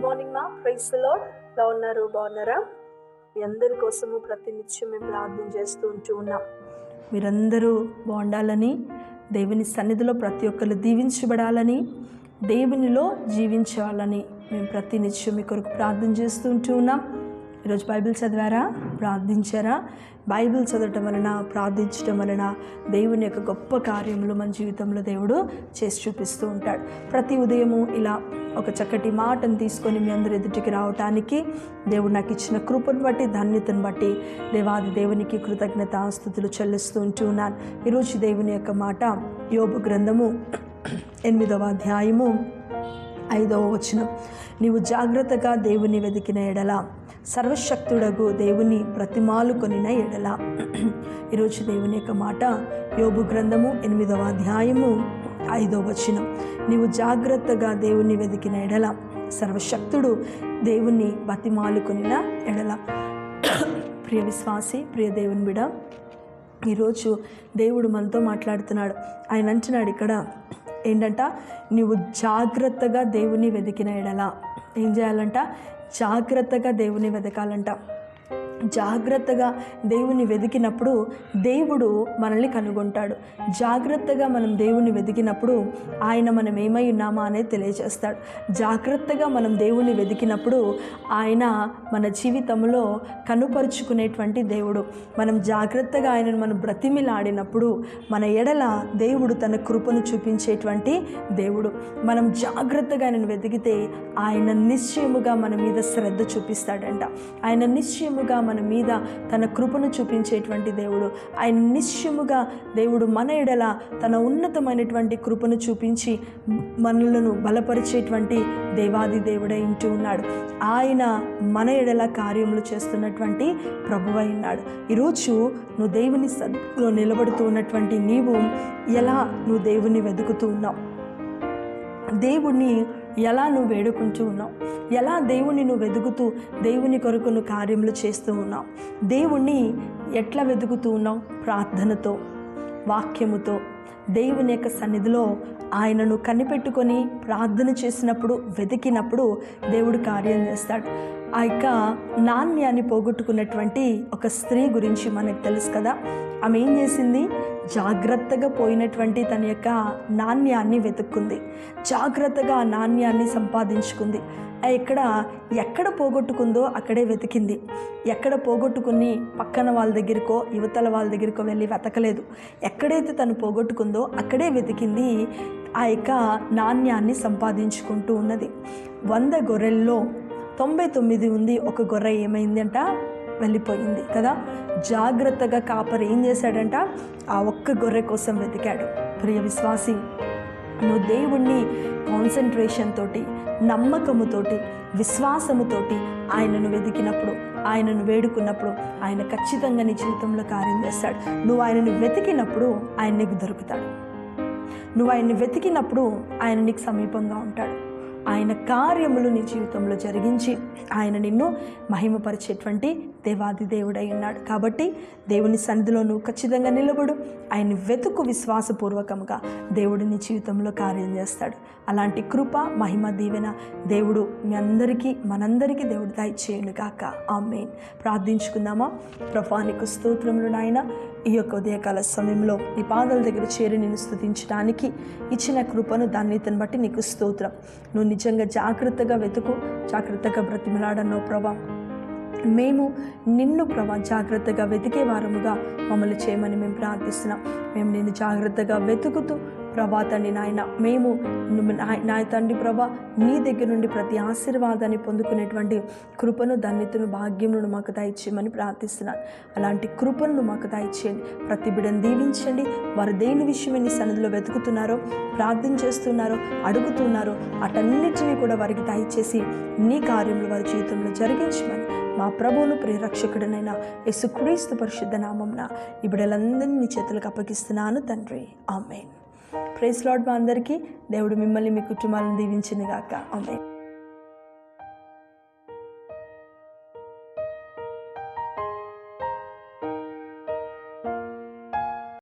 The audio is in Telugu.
గుడ్ మార్నింగ్ మా. Praise the lord. ఎలా ఉన్నారు? బాగున్నారా? మీ అందరి కోసము ప్రతినిత్యం మేము ప్రార్థన చేస్తూ ఉన్నాం. మీరందరూ బాగుండాలని, దేవుని సన్నిధిలో ప్రతి ఒక్కరు దీవించబడాలని, దేవునిలో జీవించాలని మేము ప్రతినిత్యం మీ కొరకు ప్రార్థన చేస్తూ ఉన్నాం. ఈరోజు బైబిల్ చదివారా? ప్రార్థించారా? బైబిల్ చదవటం వలన, ప్రార్థించటం వలన దేవుని యొక్క గొప్ప కార్యములు మన జీవితంలో దేవుడు చేసి చూపిస్తూ ఉంటాడు. ప్రతి ఉదయము ఇలా ఒక చక్కటి మాటను తీసుకొని మీ అందరి ఎదుటికి రావటానికి దేవుడు నాకు ఇచ్చిన కృపను బట్టి, ధన్యతను బట్టి దేవాది దేవునికి కృతజ్ఞతాస్తుతులు చెల్లిస్తూ ఉన్నాను. ఈరోజు దేవుని యొక్క మాట యోబు గ్రంథము 8వ అధ్యాయము 5వ వచనం. నీవు జాగ్రత్తగా దేవుని వెతికిన ఎడల, సర్వశక్తుడగు దేవుని బ్రతిమాలు కొనిన ఎడల. ఈరోజు దేవుని యొక్క మాట యోబు గ్రంథము 8వ అధ్యాయము 5వ వచనం. నీవు జాగ్రత్తగా దేవుని వెతికిన ఎడల, సర్వశక్తుడు దేవుని బ్రతిమాలు కొనిన ఎడల. ప్రియ విశ్వాసి, ప్రియ దేవుని బిడ, ఈరోజు దేవుడు మనతో మాట్లాడుతున్నాడు. ఆయన అంటున్నాడు ఇక్కడ ఏంటంట, నీవు జాగ్రత్తగా దేవుని వెతికిన ఎడల ఏం చేయాలంట? జాగ్రత్తగా దేవుని వెతకాలంట. జాగ్రత్తగా దేవుని వెతికినప్పుడు దేవుడు మనల్ని కనుగొంటాడు. జాగ్రత్తగా మనం దేవుని వెతికినప్పుడు ఆయన మనం ఏమై ఉన్నామా అనేది తెలియజేస్తాడు. జాగ్రత్తగా మనం దేవుని వెతికినప్పుడు ఆయన మన జీవితంలో కనుపరుచుకునేటువంటి దేవుడు. మనం జాగ్రత్తగా ఆయనను మనం బ్రతిమిలాడినప్పుడు మన ఎడల దేవుడు తన కృపను చూపించేటువంటి దేవుడు. మనం జాగ్రత్తగా ఆయనను వెతికితే ఆయన నిశ్చయముగా మన మీద శ్రద్ధ చూపిస్తాడంట. ఆయన నిశ్చయముగా మన మీద తన కృపను చూపించేటువంటి దేవుడు. ఆయన నిశ్చయముగా దేవుడు మన ఎడల తన ఉన్నతమైనటువంటి కృపను చూపించి మనలను బలపరిచేటువంటి దేవాది దేవుడై ఉంటూ ఉన్నాడు. ఆయన మన ఎడల కార్యములు చేస్తున్నటువంటి ప్రభువై ఉన్నాడు. ఈరోజు నువ్వు దేవుని సన్నిధిలో నిలబడుతూ ఉన్నటువంటి నీవు ఎలా నువ్వు దేవుని వెతుకుతూ ఉన్నావు? దేవుణ్ణి ఎలా నువ్వు వేడుకుంటూ ఉన్నావు? ఎలా దేవుణ్ణి నువ్వు వెతుకుతూ దేవుని కొరకు నువ్వు కార్యములు చేస్తూ ఉన్నావు? దేవుణ్ణి ఎట్లా వెతుకుతూ ఉన్నావు? ప్రార్థనతో, వాక్యముతో, దేవుని యొక్క సన్నిధిలో ఆయనను కనిపెట్టుకొని ప్రార్థన చేసినప్పుడు, వెతికినప్పుడు దేవుడు కార్యం చేస్తాడు. ఆ యొక్క నాణ్యాన్ని పోగొట్టుకున్నటువంటి ఒక స్త్రీ గురించి మనకు తెలుసు కదా. ఆమె ఏం చేసింది? జాగ్రత్తగా పోయినటువంటి తన యొక్క నాణ్యాన్ని వెతుక్కుంది. జాగ్రత్తగా ఆ నాణ్యాన్ని సంపాదించుకుంది. ఎక్కడ పోగొట్టుకుందో అక్కడే వెతికింది. ఎక్కడ పోగొట్టుకుని పక్కన వాళ్ళ దగ్గరకో యువతల వాళ్ళ దగ్గరకో వెళ్ళి వెతకలేదు. ఎక్కడైతే తను పోగొట్టుకుందో అక్కడే వెతికింది. ఆ యొక్క నాణ్యాన్ని సంపాదించుకుంటూ ఉన్నది. 100 గొర్రెల్లో 99 ఉంది, ఒక గొర్రె ఏమైందంట? వెళ్ళిపోయింది కదా. జాగ్రత్తగా కాపరి ఏం చేశాడంట? ఆ ఒక్క గొర్రె కోసం వెతికాడు. ప్రియ విశ్వాసి, నువ్వు దేవుణ్ణి కాన్సన్ట్రేషన్ తోటి, నమ్మకముతోటి, విశ్వాసముతోటి ఆయనను వెతికినప్పుడు, ఆయనను వేడుకున్నప్పుడు ఆయన ఖచ్చితంగా నీ జీవితంలో కార్యం చేస్తాడు. నువ్వు ఆయనను వెతికినప్పుడు ఆయన నీకు దొరుకుతాడు. నువ్వు ఆయన్ని వెతికినప్పుడు ఆయన నీకు సమీపంగా ఉంటాడు. ఆయన కార్యములు నీ జీవితంలో జరిగించి ఆయన నిన్ను మహిమపరిచేటువంటి దేవాది దేవుడై ఉన్నాడు. కాబట్టి దేవుని సన్నిధిలో నువ్వు ఖచ్చితంగా నిలబడు. ఆయన్ని వెతుకు విశ్వాసపూర్వకంగా. దేవుడు నీ జీవితంలో కార్యం చేస్తాడు. అలాంటి కృప, మహిమ, దీవెన దేవుడు మీ అందరికీ, మనందరికీ దేవుడు దయచేయును గాక. ఆమేన్. ప్రార్థించుకుందామా? ప్రభువా, నీకు స్తోత్రములు నాయన. ఈ యొక్క ఉదయకాల సమయంలో నీ పాదాల దగ్గర చేరి నిన్ను స్తుతించడానికి ఇచ్చిన కృపను, ధన్యతను బట్టి నీకు స్తోత్రం. నువ్వు నిజంగా జాగ్రత్తగా వెతుకు, జాగ్రత్తగా బ్రతిమలాడన్నావు ప్రభా. మేము నిన్ను ప్రభా జాగ్రత్తగా వెతికే వారముగా మమ్మల్ని చేయమని మేము ప్రార్థిస్తున్నాం. మేము నిన్ను జాగ్రత్తగా వెతుకుతూ ప్రభా తండ్రి నాయన, మేము నా తండ్రి ప్రభా నీ దగ్గర నుండి ప్రతి ఆశీర్వాదాన్ని పొందుకునేటువంటి కృపను, ధన్యతను, భాగ్యమును మాకు దయచేయమని ప్రార్థిస్తున్నాను. అలాంటి కృపను మాకు దయచేయండి. ప్రతి బిడ్డను దీవించండి. వారు దేని విషయమే నీ సన్నిధిలో వెతుకుతున్నారో, ప్రార్థన చేస్తున్నారో, అడుగుతున్నారో అటన్నిటినీ కూడా వారికి దయచేసి నీ కార్యములు వారి జీవితంలో జరిగించమని మా ప్రభువును, ప్రియరక్షకుడనైన యేసుక్రీస్తు పరిశుద్ధ నామమున ఈ బిడ్డలందరినీ నీ చేతులకు అప్పగిస్తున్నాను తండ్రి. ఆమేన్. Praise lord. మా అందరికీ దేవుడు మిమ్మల్ని, మీ కుటుంబాలను దీవించును గాక. ఆమేన్.